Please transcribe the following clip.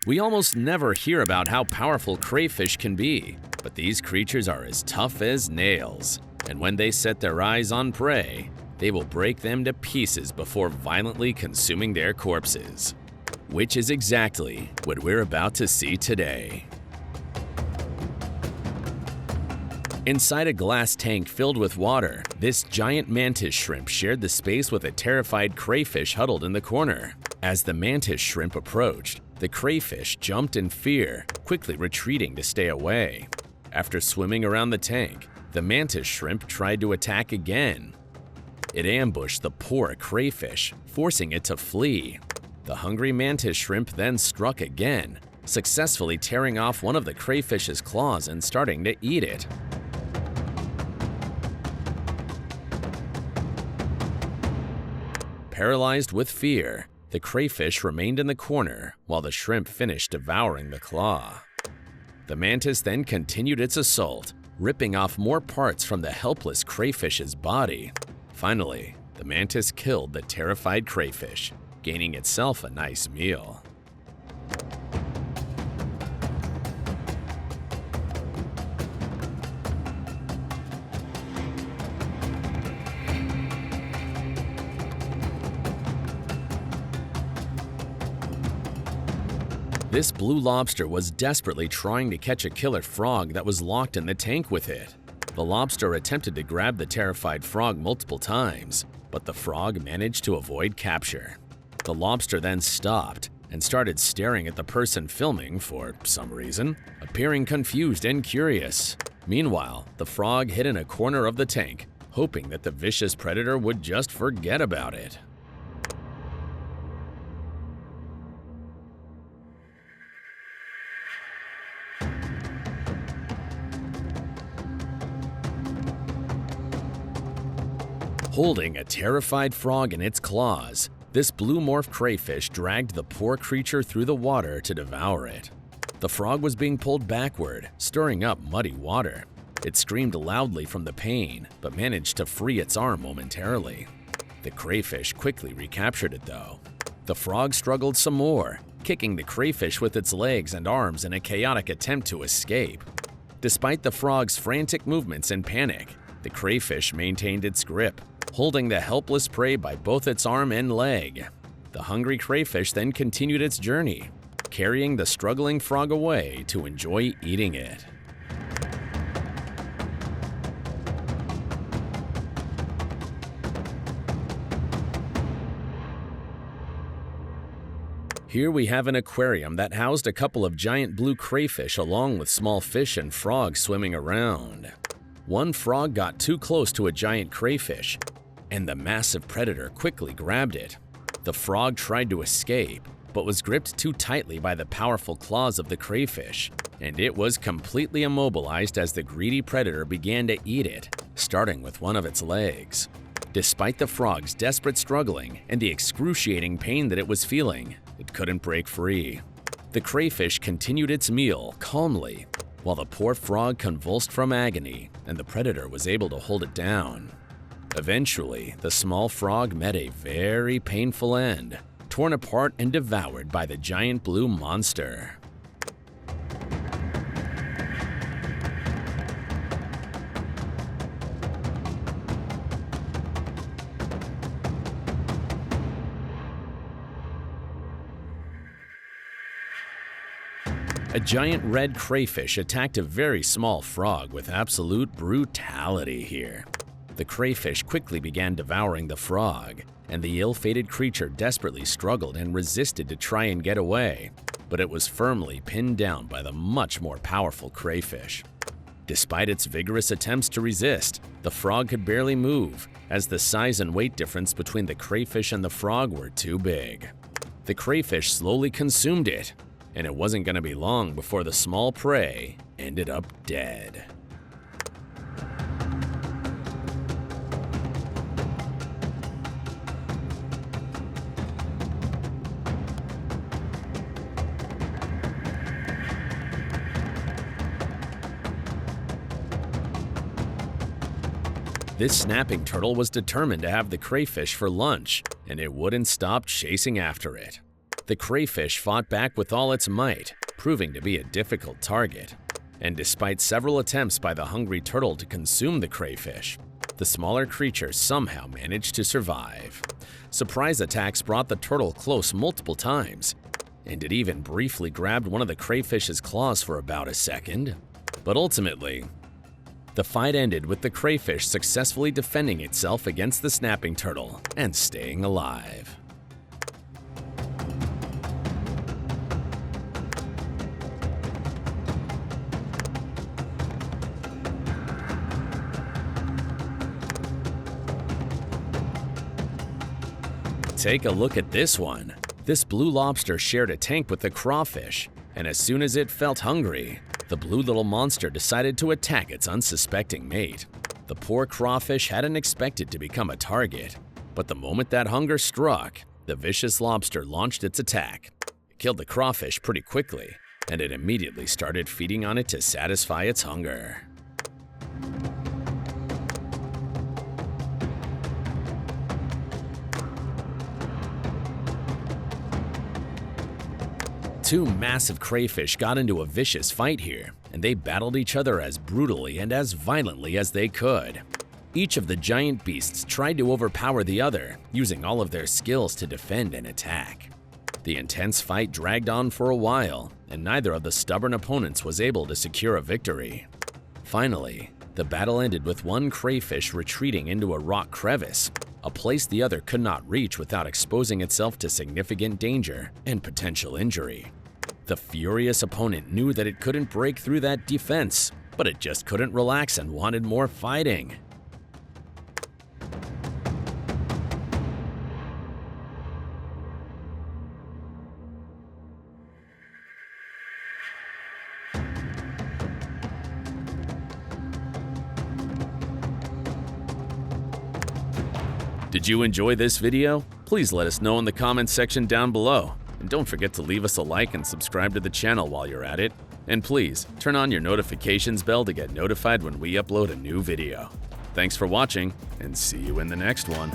We almost never hear about how powerful crayfish can be, but these creatures are as tough as nails, and when they set their eyes on prey, they will break them to pieces before violently consuming their corpses. Which is exactly what we're about to see today. Inside a glass tank filled with water, this giant mantis shrimp shared the space with a terrified crayfish huddled in the corner. As the mantis shrimp approached, the crayfish jumped in fear, quickly retreating to stay away. After swimming around the tank, the mantis shrimp tried to attack again. It ambushed the poor crayfish, forcing it to flee. The hungry mantis shrimp then struck again, successfully tearing off one of the crayfish's claws and starting to eat it. Paralyzed with fear, the crayfish remained in the corner while the shrimp finished devouring the claw. The mantis then continued its assault, ripping off more parts from the helpless crayfish's body. Finally, the mantis killed the terrified crayfish, gaining itself a nice meal. This blue lobster was desperately trying to catch a killer frog that was locked in the tank with it. The lobster attempted to grab the terrified frog multiple times, but the frog managed to avoid capture. The lobster then stopped and started staring at the person filming for some reason, appearing confused and curious. Meanwhile, the frog hid in a corner of the tank, hoping that the vicious predator would just forget about it. Holding a terrified frog in its claws, this blue morph crayfish dragged the poor creature through the water to devour it. The frog was being pulled backward, stirring up muddy water. It screamed loudly from the pain, but managed to free its arm momentarily. The crayfish quickly recaptured it though. The frog struggled some more, kicking the crayfish with its legs and arms in a chaotic attempt to escape. Despite the frog's frantic movements and panic, the crayfish maintained its grip, holding the helpless prey by both its arm and leg. The hungry crayfish then continued its journey, carrying the struggling frog away to enjoy eating it. Here we have an aquarium that housed a couple of giant blue crayfish along with small fish and frogs swimming around. One frog got too close to a giant crayfish, and the massive predator quickly grabbed it. The frog tried to escape, but was gripped too tightly by the powerful claws of the crayfish, and it was completely immobilized as the greedy predator began to eat it, starting with one of its legs. Despite the frog's desperate struggling and the excruciating pain that it was feeling, it couldn't break free. The crayfish continued its meal calmly, while the poor frog convulsed from agony, and the predator was able to hold it down. Eventually, the small frog met a very painful end, torn apart and devoured by the giant blue monster. A giant red crayfish attacked a very small frog with absolute brutality here. The crayfish quickly began devouring the frog, and the ill-fated creature desperately struggled and resisted to try and get away, but it was firmly pinned down by the much more powerful crayfish. Despite its vigorous attempts to resist, the frog could barely move, as the size and weight difference between the crayfish and the frog were too big. The crayfish slowly consumed it, and it wasn't going to be long before the small prey ended up dead. This snapping turtle was determined to have the crayfish for lunch, and it wouldn't stop chasing after it. The crayfish fought back with all its might, proving to be a difficult target. And despite several attempts by the hungry turtle to consume the crayfish, the smaller creature somehow managed to survive. Surprise attacks brought the turtle close multiple times, and it even briefly grabbed one of the crayfish's claws for about a second. But ultimately, the fight ended with the crayfish successfully defending itself against the snapping turtle and staying alive. Take a look at this one. This blue lobster shared a tank with the crawfish, and as soon as it felt hungry, the blue little monster decided to attack its unsuspecting mate. The poor crawfish hadn't expected to become a target, but the moment that hunger struck, the vicious lobster launched its attack. It killed the crawfish pretty quickly, and it immediately started feeding on it to satisfy its hunger. Two massive crayfish got into a vicious fight here, and they battled each other as brutally and as violently as they could. Each of the giant beasts tried to overpower the other, using all of their skills to defend and attack. The intense fight dragged on for a while, and neither of the stubborn opponents was able to secure a victory. Finally, the battle ended with one crayfish retreating into a rock crevice, a place the other could not reach without exposing itself to significant danger and potential injury. The furious opponent knew that it couldn't break through that defense, but it just couldn't relax and wanted more fighting. Did you enjoy this video? Please let us know in the comments section down below. And don't forget to leave us a like and subscribe to the channel while you're at it. And please, turn on your notifications bell to get notified when we upload a new video. Thanks for watching, and see you in the next one.